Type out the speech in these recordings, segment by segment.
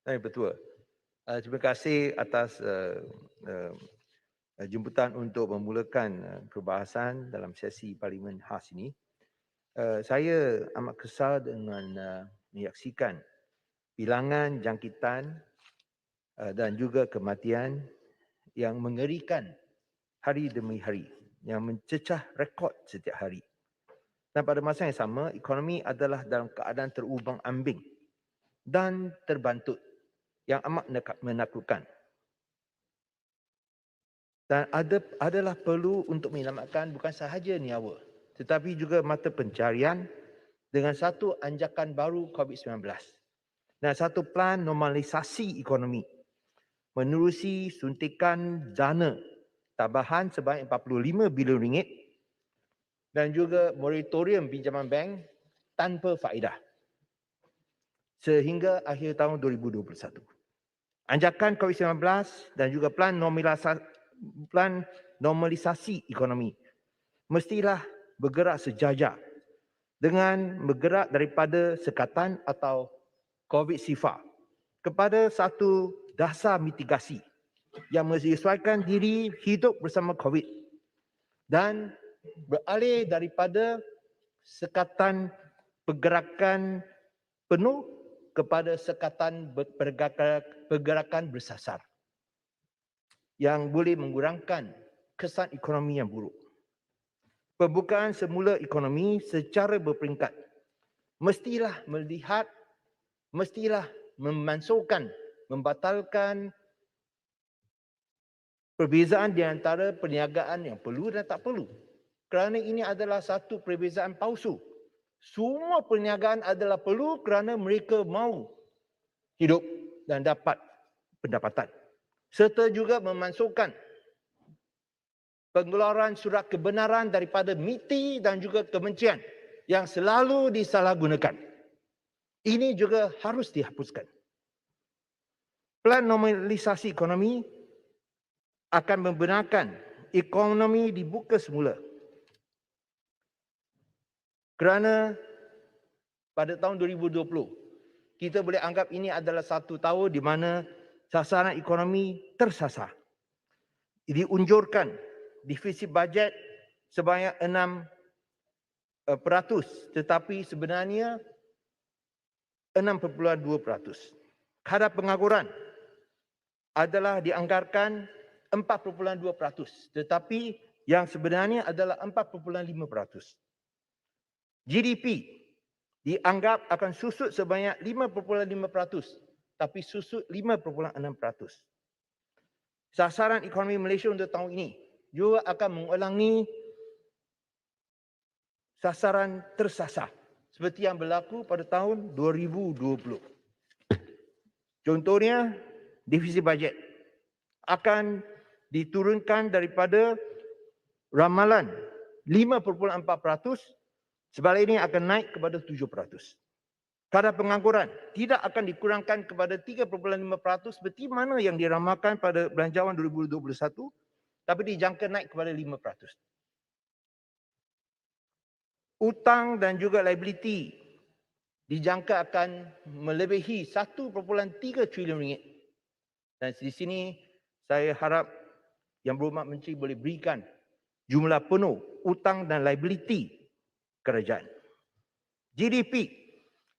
Betul. Terima kasih atas jemputan untuk memulakan perbahasan dalam sesi Parlimen khas ini. Saya amat kesal dengan menyaksikan bilangan jangkitan dan juga kematian yang mengerikan hari demi hari, yang mencecah rekod setiap hari. Dan pada masa yang sama, ekonomi adalah dalam keadaan terubang-ambing dan terbantut yang amat menakutkan. Dan adalah perlu untuk menyelamatkan bukan sahaja nyawa, tetapi juga mata pencarian dengan satu anjakan baru COVID-19 dan satu plan normalisasi ekonomi menerusi suntikan dana tambahan sebanyak 45 bilion ringgit dan juga moratorium pinjaman bank tanpa faedah sehingga akhir tahun 2021. Anjakan COVID-19 dan juga plan normalisasi ekonomi mestilah bergerak sejajar dengan bergerak daripada sekatan atau COVID sifar kepada satu dasar mitigasi yang menyesuaikan diri hidup bersama COVID dan beralih daripada sekatan pergerakan penuh kepada sekatan pergerakan bersasar yang boleh mengurangkan kesan ekonomi yang buruk. Pembukaan semula ekonomi secara berperingkat mestilah membatalkan perbezaan di antara perniagaan yang perlu dan tak perlu. Kerana ini adalah satu perbezaan palsu. Semua perniagaan adalah perlu kerana mereka mahu hidup dan dapat pendapatan. Serta juga memasukkan pengeluaran surat kebenaran daripada MITI dan juga kebencian yang selalu disalahgunakan. Ini juga harus dihapuskan. Plan normalisasi ekonomi akan membenarkan ekonomi dibuka semula. Kerana pada tahun 2020, kita boleh anggap ini adalah satu tahun di mana sasaran ekonomi tersasar. Diunjurkan defisit bajet sebanyak 6%, tetapi sebenarnya 6.2%. Kadar pengangguran adalah dianggarkan 4.2%, tetapi yang sebenarnya adalah 4.5%. GDP dianggap akan susut sebanyak 5.5%, tapi susut 5.6%. Sasaran ekonomi Malaysia untuk tahun ini juga akan mengulangi sasaran tersasar seperti yang berlaku pada tahun 2020. Contohnya, defisit bajet akan diturunkan daripada ramalan 5.4%, sebaliknya akan naik kepada 7%. Kadar pengangguran tidak akan dikurangkan kepada 3.5% seperti mana yang diramalkan pada belanjawan 2021, tapi dijangka naik kepada 5%. Utang dan juga liability dijangka akan melebihi 1.3 trilion ringgit. Dan di sini saya harap Yang Berhormat Menteri boleh berikan jumlah penuh utang dan liability kerajaan. GDP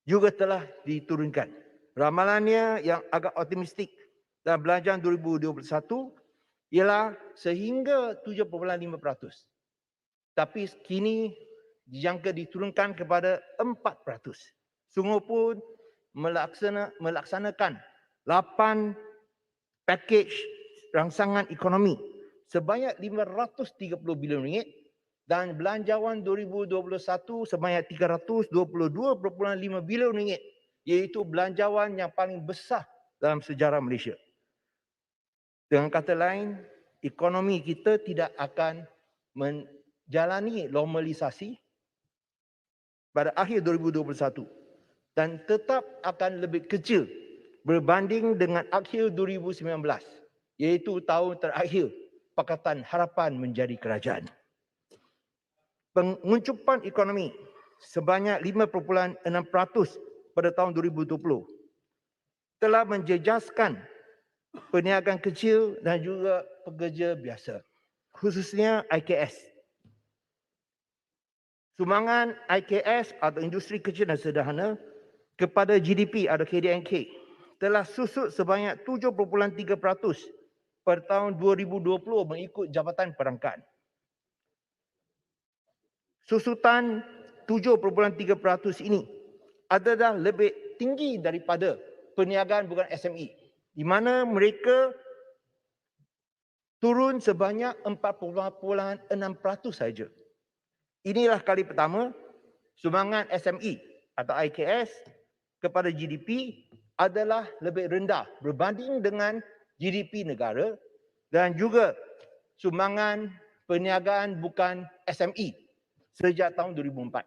juga telah diturunkan. Ramalannya yang agak optimistik dalam belanjawan 2021 ialah sehingga 7.5%. Tapi kini dijangka diturunkan kepada 4%. Sungguh pun melaksanakan 8 pakej rangsangan ekonomi sebanyak 530 bilion ringgit dan belanjawan 2021 sebanyak 322.5 bilion ringgit, iaitu belanjawan yang paling besar dalam sejarah Malaysia. Dengan kata lain, ekonomi kita tidak akan menjalani normalisasi pada akhir 2021 dan tetap akan lebih kecil berbanding dengan akhir 2019, iaitu tahun terakhir Pakatan Harapan menjadi kerajaan. Penguncupan ekonomi sebanyak 5.6% pada tahun 2020 telah menjejaskan perniagaan kecil dan juga pekerja biasa, khususnya IKS. Sumbangan IKS atau industri kecil dan sederhana kepada GDP atau KDNK telah susut sebanyak 7.3% pada tahun 2020 mengikut Jabatan Perangkaan. Susutan 7.3% ini adalah lebih tinggi daripada perniagaan bukan SME, di mana mereka turun sebanyak 4.6% saja. Inilah kali pertama sumbangan SME atau IKS kepada GDP adalah lebih rendah berbanding dengan GDP negara dan juga sumbangan perniagaan bukan SME sejak tahun 2004.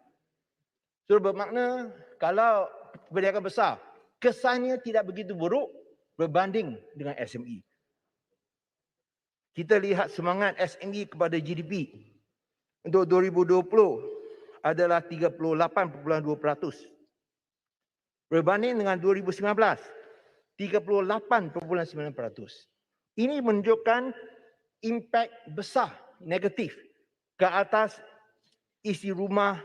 So bermakna kalau perniagaan besar kesannya tidak begitu buruk berbanding dengan SME. Kita lihat sumbangan SME kepada GDP untuk 2020 adalah 38.2%. Berbanding dengan 2019, 38.9%. Ini menunjukkan impak besar negatif ke atas isi rumah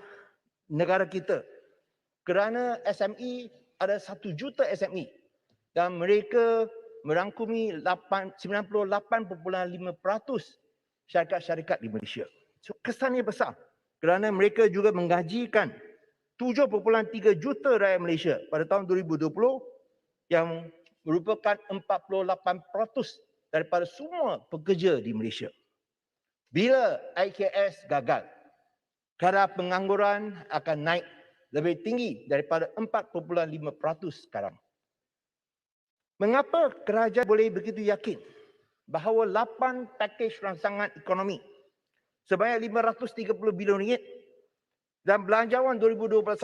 negara kita. Kerana SME ada 1 juta SME dan mereka merangkumi 98.5% syarikat-syarikat di Malaysia. So, kesannya besar kerana mereka juga menggajikan 7.3 juta rakyat Malaysia pada tahun 2020 yang merupakan 48% daripada semua pekerja di Malaysia. Bila IKS gagal, kadar pengangguran akan naik lebih tinggi daripada 4.5% sekarang. Mengapa kerajaan boleh begitu yakin bahawa 8 pakej rangsangan ekonomi sebanyak RM530 bilion dan belanjawan 2021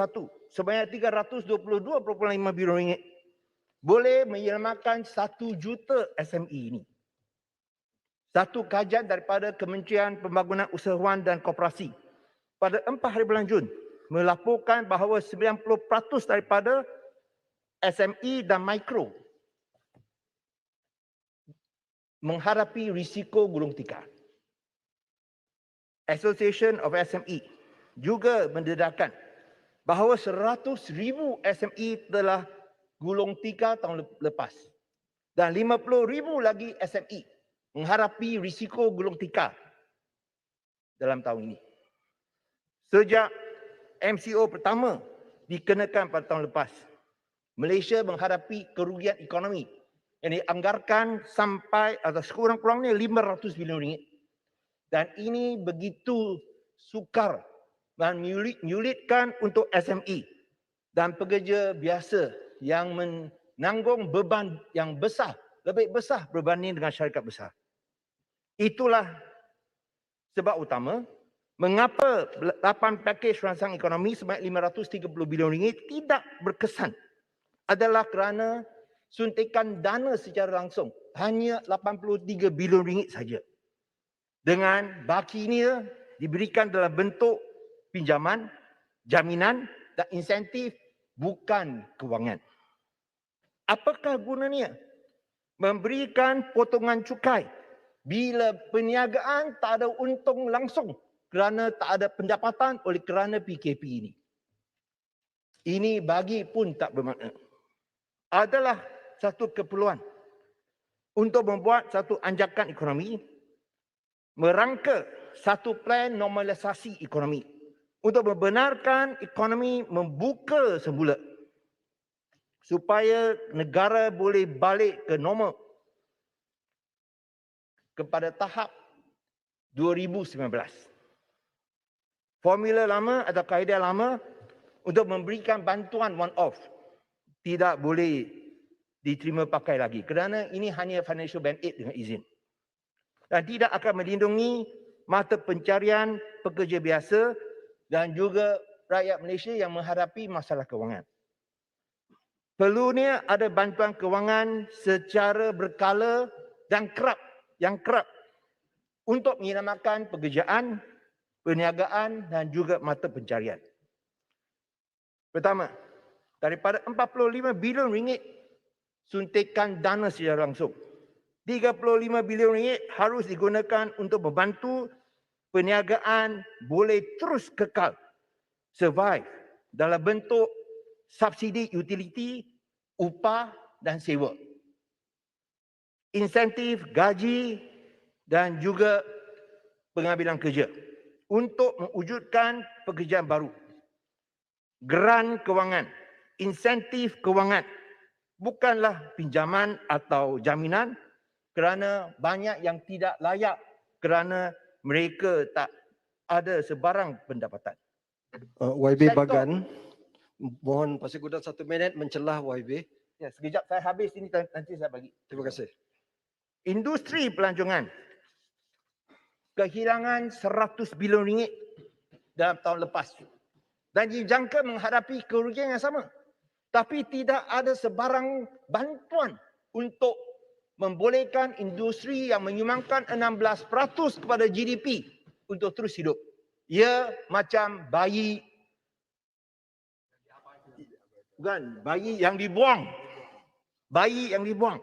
sebanyak RM322.5 bilion boleh menyelamatkan 1 juta SME ini? Satu kajian daripada Kementerian Pembangunan Usahawan dan Koperasi pada 4 hari bulan Jun melaporkan bahawa 90% daripada SME dan mikro menghadapi risiko gulung tikar. Association of SME juga mendedahkan bahawa 100,000 SME telah gulung tikar tahun lepas dan 50,000 lagi SME menghadapi risiko gulung tikar dalam tahun ini. Sejak MCO pertama dikenakan pada tahun lepas, Malaysia menghadapi kerugian ekonomi yang dianggarkan sampai atau sekurang-kurangnya RM500 bilion. Dan ini begitu sukar dan menyulitkan untuk SME dan pekerja biasa yang menanggung beban yang besar, lebih besar berbanding dengan syarikat besar. Itulah sebab utama mengapa 8 pakej rangsangan ekonomi sebanyak RM530 bilion tidak berkesan adalah kerana suntikan dana secara langsung hanya RM83 bilion saja. Dengan bakinya diberikan dalam bentuk pinjaman, jaminan dan insentif bukan kewangan. Apakah gunanya memberikan potongan cukai bila perniagaan tak ada untung langsung kerana tak ada pendapatan oleh kerana PKP ini? Ini bagi pun tak bermakna. Adalah satu keperluan untuk membuat satu anjakan ekonomi, merangka satu plan normalisasi ekonomi untuk membenarkan ekonomi membuka semula supaya negara boleh balik ke normal kepada tahap 2019. Formula lama atau kaedah lama untuk memberikan bantuan one-off tidak boleh diterima pakai lagi kerana ini hanya financial band-aid dengan izin. Dan tidak akan melindungi mata pencarian pekerja biasa dan juga rakyat Malaysia yang menghadapi masalah kewangan. Perlunya ada bantuan kewangan secara berkala dan kerap untuk menyelamatkan pekerjaan, perniagaan dan juga mata pencarian. Pertama, daripada RM45 bilion suntikan dana secara langsung. 35 bilion ringgit harus digunakan untuk membantu perniagaan boleh terus kekal, survive dalam bentuk subsidi utility, upah dan sewa. Insentif gaji dan juga pengambilan kerja untuk mewujudkan pekerjaan baru. Geran kewangan, insentif kewangan bukanlah pinjaman atau jaminan kerana banyak yang tidak layak kerana mereka tak ada sebarang pendapatan. YB Bagan, mohon Pasir Gudang 1 minit mencelah YB. Ya, sekejap saya habis ini nanti saya bagi. Terima kasih. Industri pelancongan kehilangan 100 bilion ringgit dalam tahun lepas dan dijangka menghadapi kerugian yang sama. Tapi tidak ada sebarang bantuan untuk membolehkan industri yang menyumbangkan 16% kepada GDP untuk terus hidup. Ia macam bayi yang dibuang. Bayi yang dibuang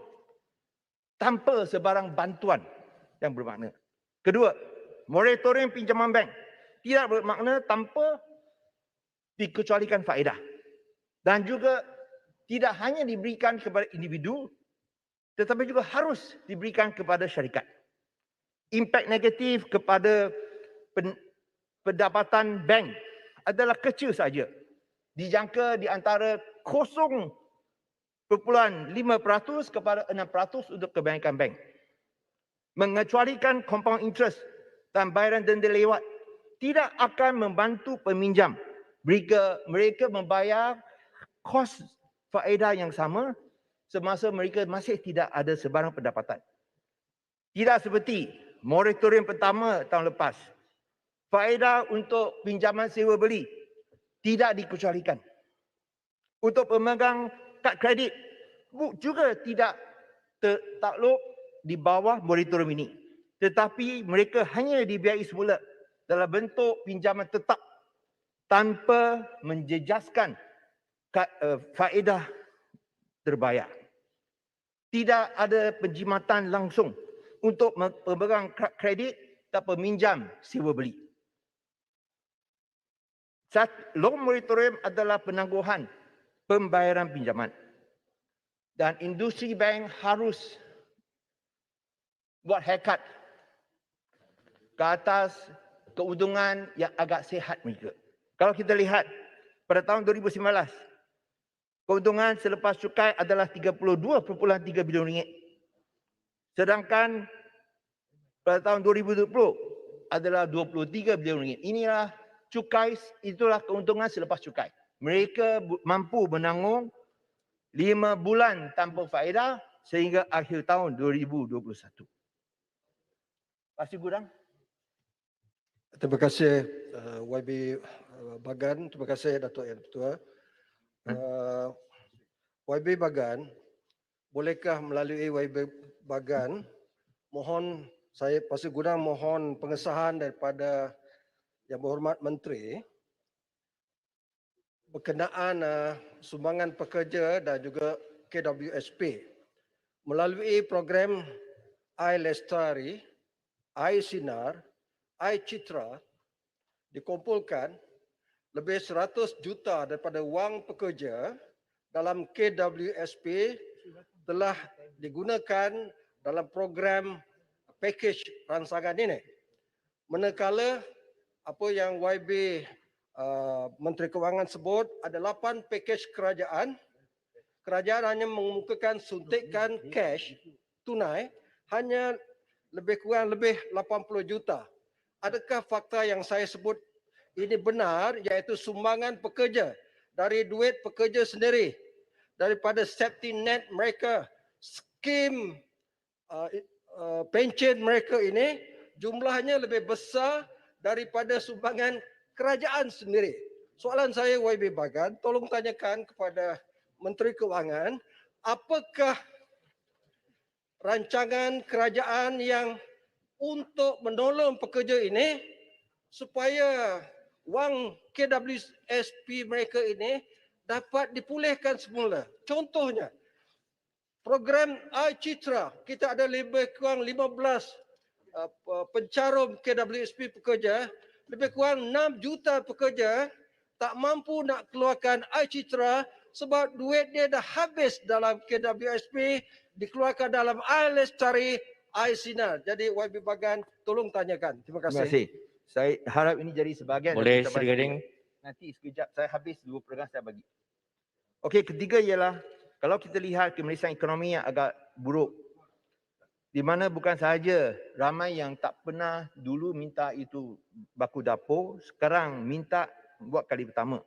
tanpa sebarang bantuan yang bermakna. Kedua, moratorium pinjaman bank tidak bermakna tanpa dikecualikan faedah. Dan juga tidak hanya diberikan kepada individu tetapi juga harus diberikan kepada syarikat. Impak negatif kepada pendapatan bank adalah kecil saja. Dijangka di antara 0.5% kepada 6% untuk kebanyakan bank. Mengecualikan compound interest dan bayaran denda lewat tidak akan membantu peminjam. Mereka membayar kos faedah yang sama semasa mereka masih tidak ada sebarang pendapatan. Tidak seperti moratorium pertama tahun lepas. Faedah untuk pinjaman sewa beli tidak dikecualikan. Untuk pemegang kad kredit juga tidak takluk di bawah moratorium ini. Tetapi mereka hanya dibiayai semula dalam bentuk pinjaman tetap tanpa menjejaskan faedah terbayar. Tidak ada penjimatan langsung untuk pemegang kredit dan peminjam sewa beli. Loan moratorium adalah penangguhan pembayaran pinjaman. Dan industri bank harus buat haircut ke atas keuntungan yang agak sihat mereka. Kalau kita lihat pada tahun 2019, keuntungan selepas cukai adalah 32.3 bilion ringgit. Sedangkan pada tahun 2020 adalah 23 bilion ringgit. Inilah cukai, itulah keuntungan selepas cukai. Mereka mampu menanggung 5 bulan tanpa faedah sehingga akhir tahun 2021. Pasir Gudang. Terima kasih YB Bagan, terima kasih Datuk Yang Ketua. YB Bagan, bolehkah melalui YB Bagan mohon saya Pasir Gudang mohon pengesahan daripada Yang Berhormat Menteri berkenaan sumbangan pekerja dan juga KWSP melalui program iLestari, iSinar, iCitra dikumpulkan lebih 100 juta daripada wang pekerja dalam KWSP telah digunakan dalam program package rangsangan ini. Manakala apa yang YB Menteri Kewangan sebut ada 8 package kerajaan. Kerajaan hanya mengemukakan suntikan cash tunai hanya lebih kurang 80 juta. Adakah fakta yang saya sebut ini benar, iaitu sumbangan pekerja dari duit pekerja sendiri, daripada safety net mereka, skim pension mereka ini jumlahnya lebih besar daripada sumbangan kerajaan sendiri. Soalan saya YB Bagan, tolong tanyakan kepada Menteri Kewangan, apakah rancangan kerajaan yang untuk menolong pekerja ini supaya wang KWSP mereka ini dapat dipulihkan semula. Contohnya, program iCitra, kita ada lebih kurang 15 pencarum KWSP pekerja, lebih kurang 6 juta pekerja tak mampu nak keluarkan iCitra sebab duit dia dah habis dalam KWSP, dikeluarkan dalam air lestari, air sinar. Jadi YB Bagan, tolong tanyakan. Terima Terima kasih. kasih. Saya harap ini jadi sebahagian Boleh dari Sri ucapan Gading. saya. Nanti sekejap saya habis 2 peringkat saya bagi. Okey, ketiga ialah kalau kita lihat kemelisan ekonomi yang agak buruk, di mana bukan sahaja ramai yang tak pernah dulu minta itu baku dapur, sekarang minta buat kali pertama.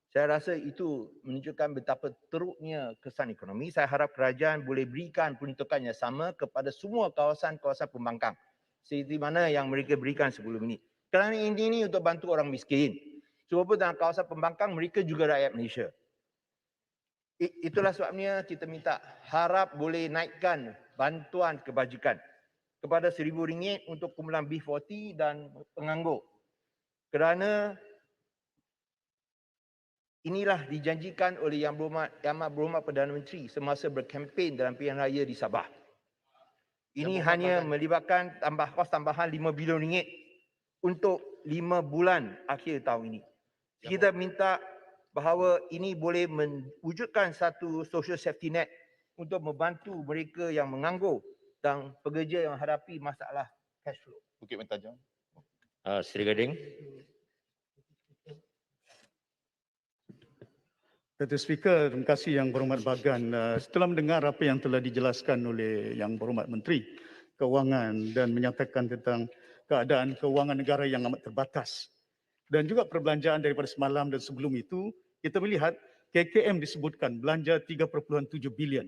Saya rasa itu menunjukkan betapa teruknya kesan ekonomi. Saya harap kerajaan boleh berikan peruntukan yang sama kepada semua kawasan-kawasan pembangkang seperti mana yang mereka berikan sebelum ini. Kerana ini untuk bantu orang miskin. Sebab dalam kawasan pembangkang mereka juga rakyat Malaysia. Itulah sebabnya kita minta harap boleh naikkan bantuan kebajikan kepada RM1,000 untuk kumpulan B40 dan penganggur. Kerana inilah dijanjikan oleh Yang Berhormat Perdana Menteri semasa berkempen dalam pilihan raya di Sabah. Ini hanya melibatkan kos tambahan RM5 bilion untuk 5 bulan akhir tahun ini. Kita minta bahawa ini boleh mewujudkan satu social safety net untuk membantu mereka yang menganggur dan pekerja yang hadapi masalah cash flow. Bukit Mentajam. Sri Gading. Datuk Speaker, terima kasih Yang Berhormat Bagan. Setelah mendengar apa yang telah dijelaskan oleh Yang Berhormat Menteri Keuangan dan menyatakan tentang keadaan keuangan negara yang amat terbatas dan juga perbelanjaan daripada semalam dan sebelum itu, kita melihat KKM disebutkan belanja 3.7 bilion.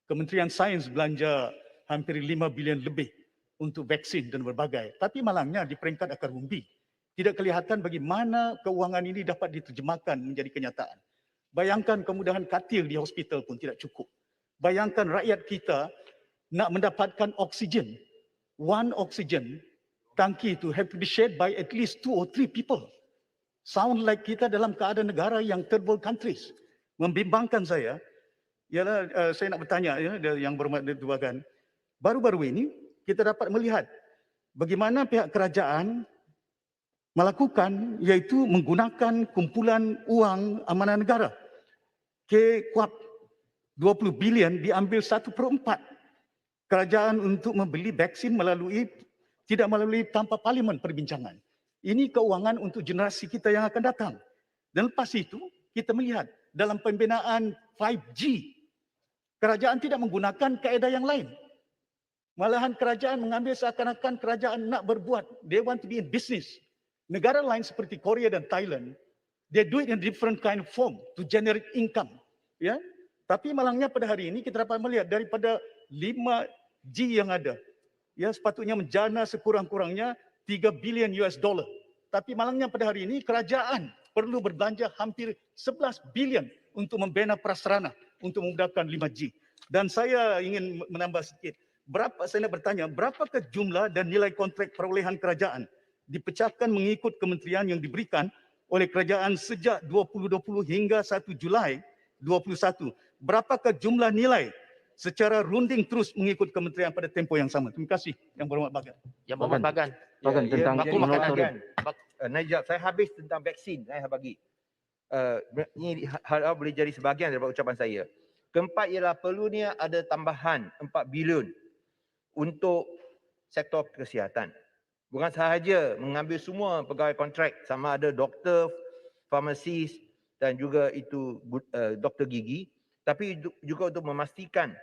Kementerian Sains belanja hampir 5 bilion lebih untuk vaksin dan berbagai. Tapi malangnya di peringkat akar umbi, tidak kelihatan bagaimana keuangan ini dapat diterjemahkan menjadi kenyataan. Bayangkan kemudahan katil di hospital pun tidak cukup. Bayangkan rakyat kita nak mendapatkan oksigen. One oxygen tangki itu have to be shared by at least 2 or 3 people. Sound like kita dalam keadaan negara yang third world countries. Membimbangkan saya, ialah saya nak bertanya Yang Berhormat Datuk Bagan. Baru-baru ini kita dapat melihat bagaimana pihak kerajaan melakukan iaitu menggunakan kumpulan uang amanah negara. KWAP 20 bilion diambil 1/4 kerajaan untuk membeli vaksin tidak melalui tanpa parlimen perbincangan. Ini keuangan untuk generasi kita yang akan datang. Dan lepas itu kita melihat dalam pembinaan 5G kerajaan tidak menggunakan kaedah yang lain. Malahan kerajaan mengambil seakan-akan kerajaan nak berbuat, they want to be in business. Negara lain seperti Korea dan Thailand, they do it in different kind of form to generate income. Ya, tapi malangnya pada hari ini kita dapat melihat daripada 5G yang ada, ya sepatutnya menjana sekurang-kurangnya 3 bilion US dollar. Tapi malangnya pada hari ini kerajaan perlu berbelanja hampir 11 bilion untuk membina prasarana untuk memudahkan 5G. Dan saya ingin menambah sedikit. Saya nak bertanya, berapakah jumlah dan nilai kontrak perolehan kerajaan dipecahkan mengikut kementerian yang diberikan oleh kerajaan sejak 2020 hingga 1 Julai 2021. Berapakah jumlah nilai secara runding terus mengikut kementerian pada tempoh yang sama? Terima kasih Yang Berhormat Bagan. Yang Berhormat Bagan. Bagan tentang menjadi moratorium. sebahagian. Najib, saya habis tentang vaksin saya bagi. Ini harap boleh jadi sebahagian daripada ucapan saya. Keempat ialah perlunya ada tambahan 4 bilion untuk sektor kesihatan. Bukan sahaja mengambil semua pegawai kontrak sama ada doktor, farmasis dan juga itu doktor gigi, tapi juga untuk memastikan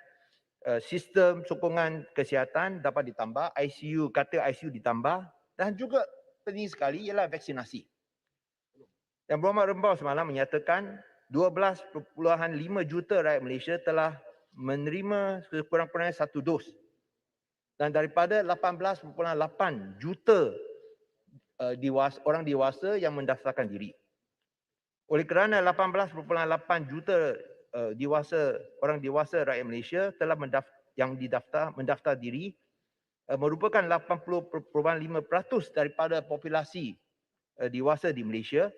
sistem sokongan kesihatan dapat ditambah, ICU, katil ICU ditambah dan juga penting sekali ialah vaksinasi. Yang Berhormat Rembau semalam menyatakan 12.5 juta rakyat Malaysia telah menerima sekurang-kurangnya 1 dos. Dan daripada 18.8 juta orang dewasa yang mendaftarkan diri. Oleh kerana 18.8 juta orang dewasa rakyat Malaysia telah mendaftar diri merupakan 80.5% daripada populasi dewasa di Malaysia,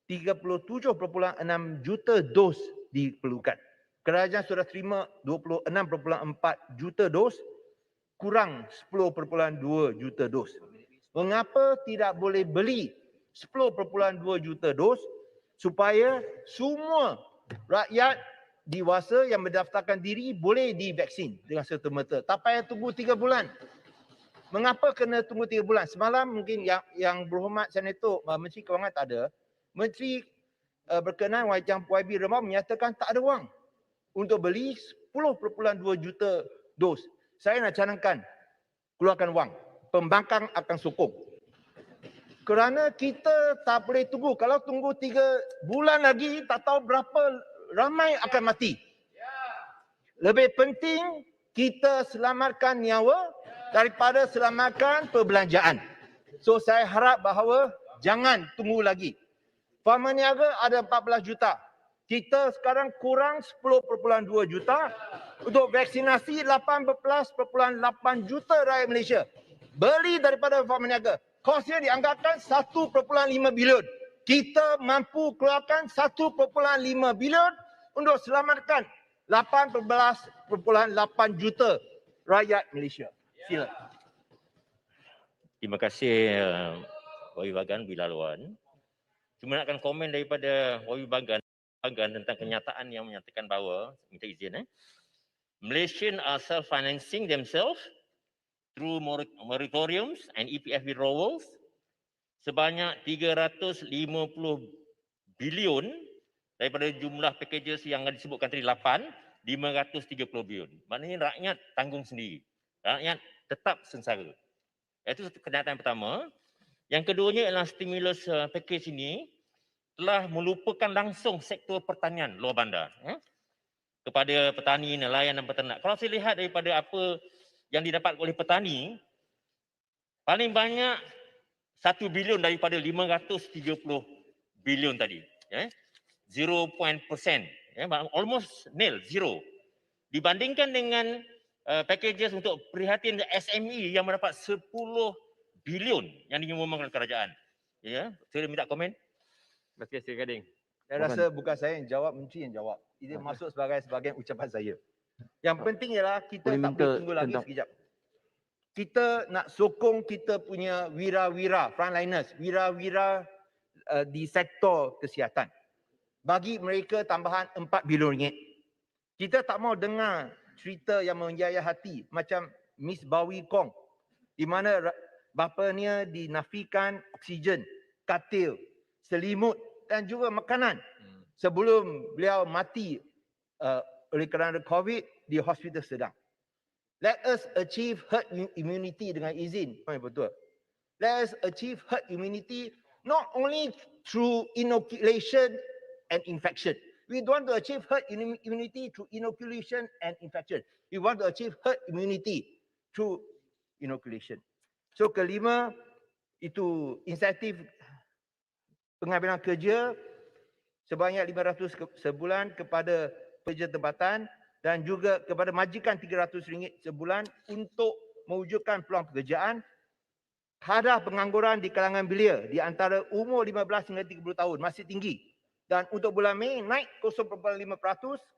37.6 juta dos diperlukan. Kerajaan sudah terima 26.4 juta dos, kurang 10.2 juta dos. Mengapa tidak boleh beli 10.2 juta dos supaya semua rakyat dewasa yang mendaftarkan diri boleh divaksin dengan serta-merta. Tak payah tunggu 3 bulan. Mengapa kena tunggu 3 bulan? Semalam mungkin yang berhormat Senator Menteri Kewangan tak ada. Menteri berkenaan YB Remah menyatakan tak ada wang untuk beli 10.2 juta dos. Saya nak cadangkan keluarkan wang. Pembangkang akan sokong. Kerana kita tak boleh tunggu. Kalau tunggu 3 bulan lagi, tak tahu berapa ramai akan mati. Lebih penting kita selamatkan nyawa daripada selamatkan perbelanjaan. So saya harap bahawa jangan tunggu lagi. Farma niaga ada 14 juta. Kita sekarang kurang 10.2 juta untuk vaksinasi 18.8 juta rakyat Malaysia. Beli daripada farma niaga. Kosnya dianggapkan 1.5 bilion. Kita mampu keluarkan 1.5 bilion untuk selamatkan 18.8 juta rakyat Malaysia. Sila. Terima kasih Wawi Bagan Bilaluan. Cuma nakkan komen daripada Wawi Bagan tentang kenyataan yang menyatakan bahawa, minta izin Malaysian are self-financing themselves through moratoriums and EPF withdrawals sebanyak 350 bilion daripada jumlah packages yang disebutkan tadi 530 bilion. Maknanya rakyat tanggung sendiri. Rakyat tetap sengsara. Itu kenyataan pertama. Yang keduanya adalah stimulus package ini telah melupakan langsung sektor pertanian luar bandar kepada petani, nelayan dan peternak. Kalau saya lihat daripada apa yang didapat oleh petani, paling banyak 1 bilion daripada 530 bilion tadi. 0%, almost nil, zero. Dibandingkan dengan packages untuk prihatin SME yang mendapat 10 bilion yang diumumkan kerajaan. Ya, saya minta komen. Terima kasih, Sri Gading. Saya rasa bukan saya yang jawab, Menteri yang jawab. Ini masuk sebagai ucapan saya. Yang penting ialah kita Boleh tak minta boleh tunggu lagi tentang- sekejap. Kita nak sokong kita punya wira-wira, frontliners, wira-wira di sektor kesihatan. Bagi mereka tambahan 4 bilion ringgit. Kita tak mau dengar cerita yang menjaya hati macam Miss Bawi Kong di mana bapanya dinafikan oksigen, katil, selimut dan juga makanan sebelum beliau mati oleh kerana COVID di hospital sedang. Let us achieve herd immunity dengan izin. Betul. Let us achieve herd immunity not only through inoculation and infection. We don't want to achieve herd immunity through inoculation and infection. We want to achieve herd immunity through inoculation. So kelima, itu insentif pengambilan kerja sebanyak 500 sebulan kepada pekerja tempatan dan juga kepada majikan RM300 sebulan untuk mewujudkan peluang pekerjaan. Kadar pengangguran di kalangan belia di antara umur 15 hingga 30 tahun masih tinggi. Dan untuk bulan Mei naik 0.5%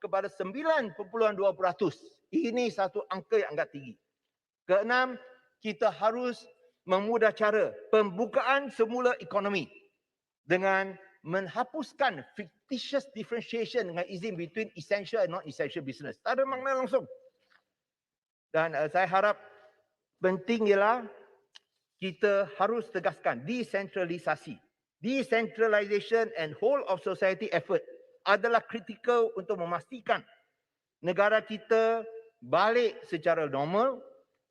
kepada 9.2%. Ini satu angka yang agak tinggi. Keenam, kita harus memudah cara pembukaan semula ekonomi dengan menghapuskan fictitious differentiation dengan izin between essential and non-essential business. Tak ada makna langsung. Dan saya harap penting ialah kita harus tegaskan desentralisasi. Decentralization and whole of society effort adalah kritikal untuk memastikan negara kita balik secara normal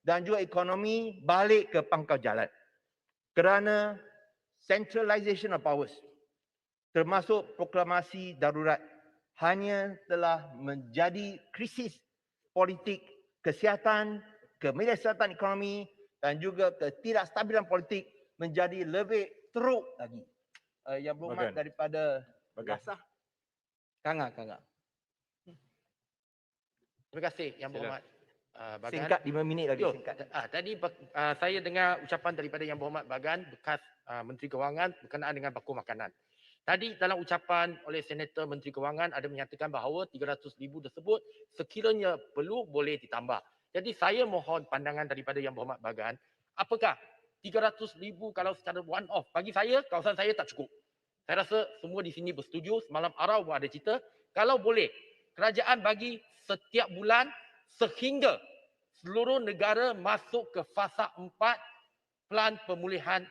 dan juga ekonomi balik ke pangkal jalan. Kerana centralization of powers termasuk proklamasi darurat hanya telah menjadi krisis politik, kesihatan, kemitraan ekonomi dan juga ketidakstabilan politik menjadi lebih teruk lagi. Yang berhormat daripada Gasah. Kanga. Terima kasih Yang Berhormat Bagan. Singkat 5 minit lagi. Singkat. Tadi saya dengar ucapan daripada Yang Berhormat Bagan bekas Menteri Kewangan berkenaan dengan baku makanan. Tadi dalam ucapan oleh Senator Menteri Kewangan ada menyatakan bahawa 300,000 tersebut sekiranya perlu boleh ditambah. Jadi saya mohon pandangan daripada Yang Berhormat Bagan, apakah 300,000 kalau secara one off, bagi saya, kawasan saya tak cukup. Saya rasa semua di sini bersetuju, semalam Arau pun ada cerita, kalau boleh, kerajaan bagi setiap bulan sehingga seluruh negara masuk ke fasa 4 Pelan Pemulihan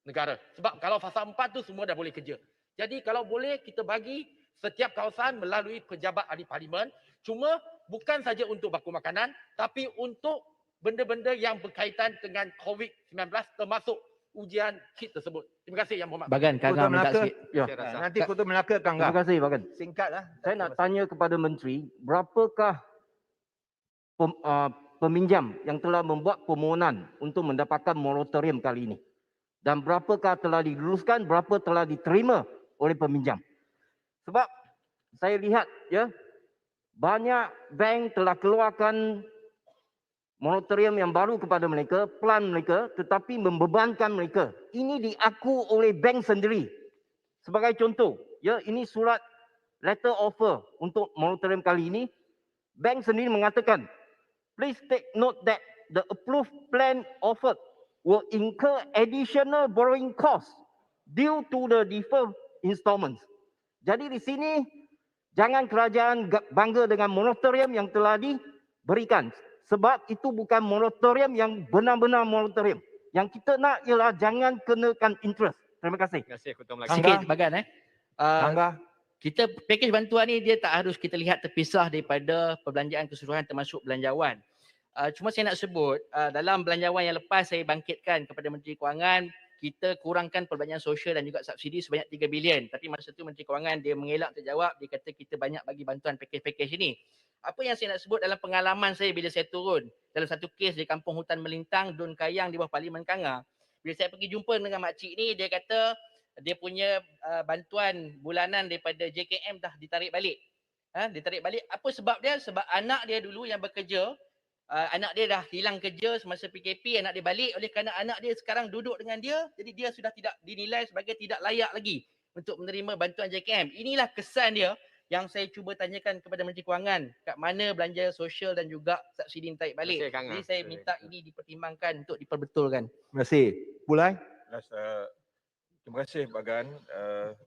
Negara. Sebab kalau fasa 4 tu semua dah boleh kerja. Jadi kalau boleh kita bagi setiap kawasan melalui pejabat ahli parlimen, cuma bukan saja untuk baku makanan, tapi untuk benda-benda yang berkaitan dengan COVID-19 termasuk ujian kit tersebut. Terima kasih Yang Berhormat. Bagan, Kota Kang minta Melaka. sikit. Ya. Nanti Kota Melaka, Kang Terima Gah. kasih, Bagan. Singkatlah. Saya nak tanya kepada Menteri, berapakah peminjam yang telah membuat permohonan untuk mendapatkan moratorium kali ini? Dan berapakah telah diluluskan, berapa telah diterima oleh peminjam? Sebab saya lihat ya, banyak bank telah keluarkan moratorium yang baru kepada mereka, plan mereka, tetapi membebankan mereka. Ini diaku oleh bank sendiri. Sebagai contoh, ya, ini surat letter offer untuk moratorium kali ini. Bank sendiri mengatakan, please take note that the approved plan offered will incur additional borrowing costs due to the deferred installments. Jadi di sini jangan kerajaan bangga dengan moratorium yang telah diberikan. Sebab itu bukan moratorium yang benar-benar moratorium. Yang kita nak ialah jangan kenakan interest. Terima kasih. Terima kasih Ketua Melaka. Angga. Sikit Bagan Angga. kita pakej bantuan ni dia tak harus kita lihat terpisah daripada perbelanjaan keseluruhan termasuk belanjawan. Cuma saya nak sebut dalam belanjawan yang lepas saya bangkitkan kepada Menteri Kewangan, kita kurangkan perbelanjaan sosial dan juga subsidi sebanyak 3 bilion. Tapi masa tu Menteri Kewangan dia mengelak terjawab, dia kata kita banyak bagi bantuan pakej-pakej ini. Apa yang saya nak sebut dalam pengalaman saya bila saya turun dalam satu kes di Kampung Hutan Melintang, Dun Kayang di bawah Parlimen Kanga. Bila saya pergi jumpa dengan makcik ni, dia kata dia punya bantuan bulanan daripada JKM dah ditarik balik. Ditarik balik. Apa sebab dia? Sebab anak dia dulu yang bekerja, anak dia dah hilang kerja semasa PKP, anak dia balik oleh kerana anak dia sekarang duduk dengan dia, jadi dia sudah tidak dinilai sebagai tidak layak lagi untuk menerima bantuan JKM. Inilah kesan dia yang saya cuba tanyakan kepada Menteri Kewangan, kat mana belanja sosial dan juga subsidi ditarik balik. Terima kasih, Kang. Jadi saya minta ini dipertimbangkan untuk diperbetulkan. Terima kasih. Pulai. Terima kasih Bagan.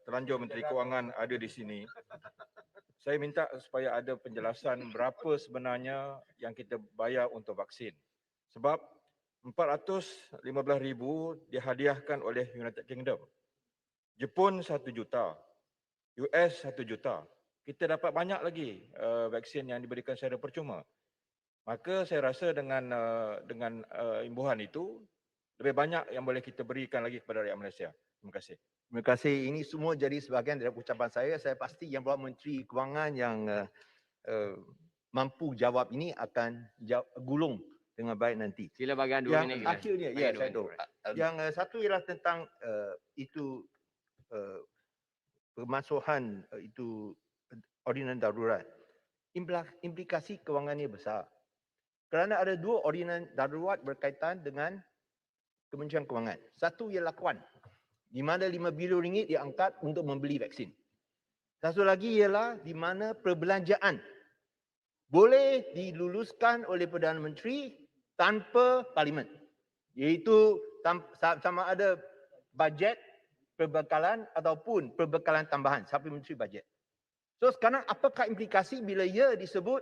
Terlanjur Menteri Kewangan ada di sini. Saya minta supaya ada penjelasan berapa sebenarnya yang kita bayar untuk vaksin. Sebab 415,000 dihadiahkan oleh United Kingdom. Jepun 1 juta. US 1 juta. Kita dapat banyak lagi vaksin yang diberikan secara percuma. Maka saya rasa dengan imbuhan itu lebih banyak yang boleh kita berikan lagi kepada rakyat Malaysia. Terima kasih. Terima kasih. Ini semua jadi sebahagian dari ucapan saya. Saya pasti Yang Berhormat Menteri Kewangan yang mampu jawab ini akan gulung dengan baik nanti. Sila Bagan 2 Yang minit. akhirnya, Bagan ya 2 saya minit. tahu. Yang satu ialah tentang itu pemasuhan itu ordinan darurat. Implikasi kewangannya besar. Kerana ada 2 ordinan darurat berkaitan dengan Kementerian Kewangan. Satu ialah KUAN, di mana 5 bilion ringgit diangkat untuk membeli vaksin. Satu lagi ialah di mana perbelanjaan boleh diluluskan oleh Perdana Menteri tanpa Parlimen. Iaitu sama ada bajet perbekalan ataupun perbekalan tambahan supplementary budget. So sekarang apakah implikasi bila ia disebut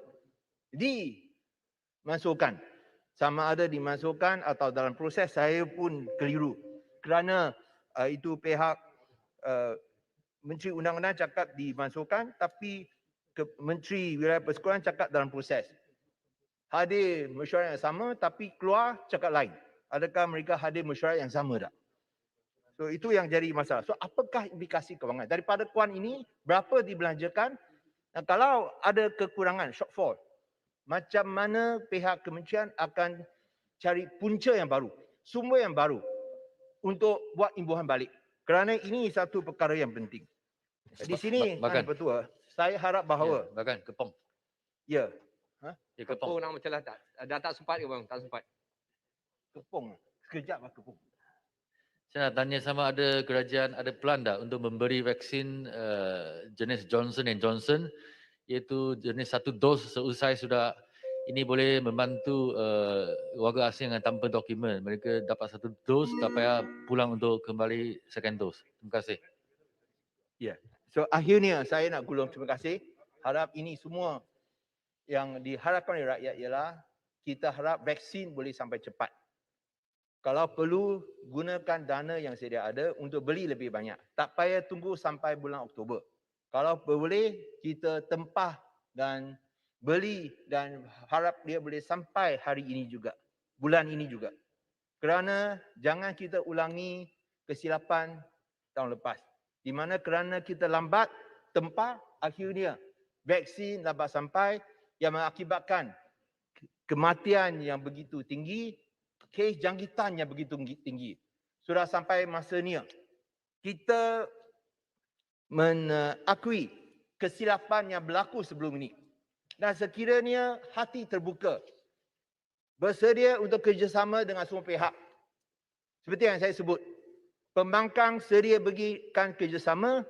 dimasukkan? Sama ada dimasukkan atau dalam proses, saya pun keliru. Kerana itu pihak Menteri Undang-Undang cakap dimasukkan, tapi Menteri Wilayah Persekutuan cakap dalam proses. Hadir mesyuarat yang sama tapi keluar cakap lain. Adakah mereka hadir mesyuarat yang sama tak? So itu yang jadi masalah. So apakah implikasi kewangan? Daripada KUAN ini berapa dibelanjakan? Dan kalau ada kekurangan, shortfall, macam mana pihak kementerian akan cari punca yang baru, sumber yang baru untuk buat imbuhan balik. Kerana ini satu perkara yang penting. Di sini, Tuan Ketua, saya harap bahawa Bagan, Kepong. ya, Kepong nak macam tak? Dah tak sempat ke bang? Tak sempat. Kepong, sekejap lah Kepong. Saya nak tanya sama ada kerajaan ada plan tak untuk memberi vaksin jenis Johnson & Johnson iaitu jenis 1 dos seusai sudah ini boleh membantu warga asing yang tanpa dokumen. Mereka dapat 1 dos tak payah pulang untuk kembali second dose. Terima kasih. Ya. So akhirnya saya nak gulung terima kasih. Harap ini semua yang diharapkan oleh rakyat ialah kita harap vaksin boleh sampai cepat. Kalau perlu gunakan dana yang sedia ada untuk beli lebih banyak. Tak payah tunggu sampai bulan Oktober. Kalau boleh kita tempah dan beli dan harap dia boleh sampai hari ini juga. Bulan ini juga. Kerana jangan kita ulangi kesilapan tahun lepas. Di mana kerana kita lambat tempah akhirnya vaksin lambat sampai yang mengakibatkan kematian yang begitu tinggi, kes jangkitan yang begitu tinggi. Sudah sampai masanya kita mengakui kesilapan yang berlaku sebelum ini. Dan sekiranya hati terbuka, bersedia untuk kerjasama dengan semua pihak. Seperti yang saya sebut, pembangkang sedia berikan kerjasama,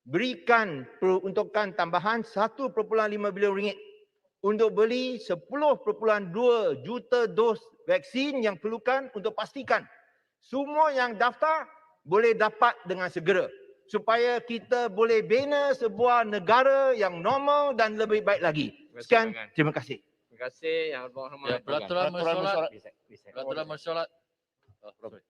berikan peruntukan tambahan 1.5 bilion ringgit untuk beli 10.2 juta dos vaksin yang perlukan untuk pastikan semua yang daftar boleh dapat dengan segera supaya kita boleh bina sebuah negara yang normal dan lebih baik lagi. Sekian, terima kasih. Terima kasih Yang Berhormat. Ya, peraturan bersolat. Peraturan bersolat.